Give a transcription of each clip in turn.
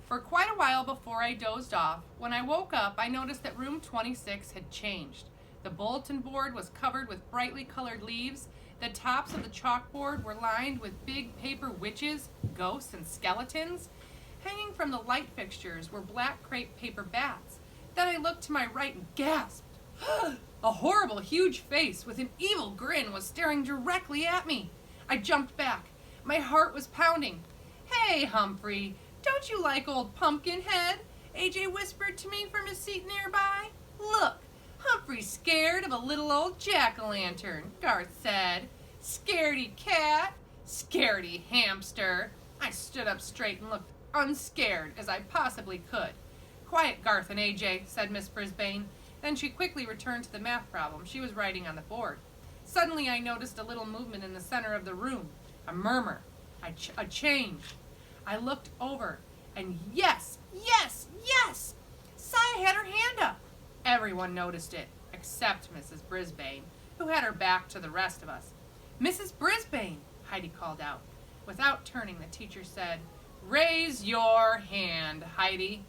For quite a while before I dozed off, when I woke up, I noticed that room 26 had changed. The bulletin board was covered with brightly colored leaves. The tops of the chalkboard were lined with big paper witches, ghosts, and skeletons. Hanging from the light fixtures were black crepe paper bats. Then I looked to my right and gasped. A horrible, huge face with an evil grin was staring directly at me. I jumped back. My heart was pounding. "Hey, Humphrey, don't you like old Pumpkinhead?" AJ whispered to me from his seat nearby. "Look, Humphrey's scared of a little old jack-o'-lantern," Garth said. "Scaredy cat, scaredy hamster." I stood up straight and looked unscared as I possibly could. "Quiet, Garth and AJ," said Miss Brisbane. Then she quickly returned to the math problem she was writing on the board. Suddenly I noticed a little movement in the center of the room, a murmur, a change. I looked over, and yes, Saya had her hand up. Everyone noticed it, except Mrs. Brisbane, who had her back to the rest of us. "Mrs. Brisbane," Heidi called out. Without turning, the teacher said, "Raise your hand, Heidi."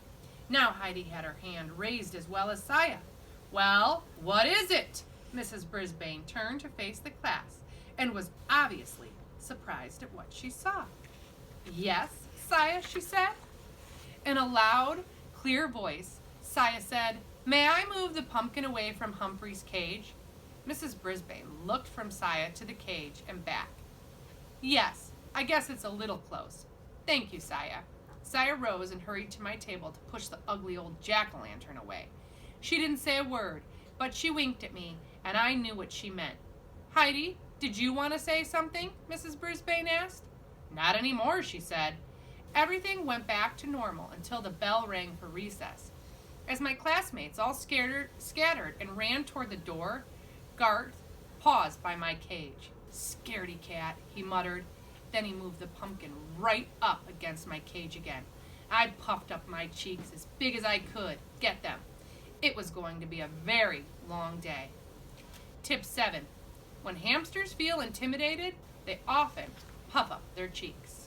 Now Heidi had her hand raised as well as Saya. "Well, what is it?" Mrs. Brisbane turned to face the class and was obviously surprised at what she saw. "Yes, Saya," she said. In a loud, clear voice, Saya said, "May I move the pumpkin away from Humphrey's cage?" Mrs. Brisbane looked from Saya to the cage and back. "Yes, I guess it's a little close. Thank you, Saya." Saya rose and hurried to my table to push the ugly old jack-o'-lantern away. She didn't say a word, but she winked at me, and I knew what she meant. "Heidi, did you want to say something?" Mrs. Brisbane asked. "Not anymore," she said. Everything went back to normal until the bell rang for recess. As my classmates all scattered and ran toward the door, Garth paused by my cage. "Scaredy cat," he muttered. Then he moved the pumpkin right up against my cage again. I puffed up my cheeks as big as I could. Get them. It was going to be a very long day. Tip 7. When hamsters feel intimidated, they often puff up their cheeks.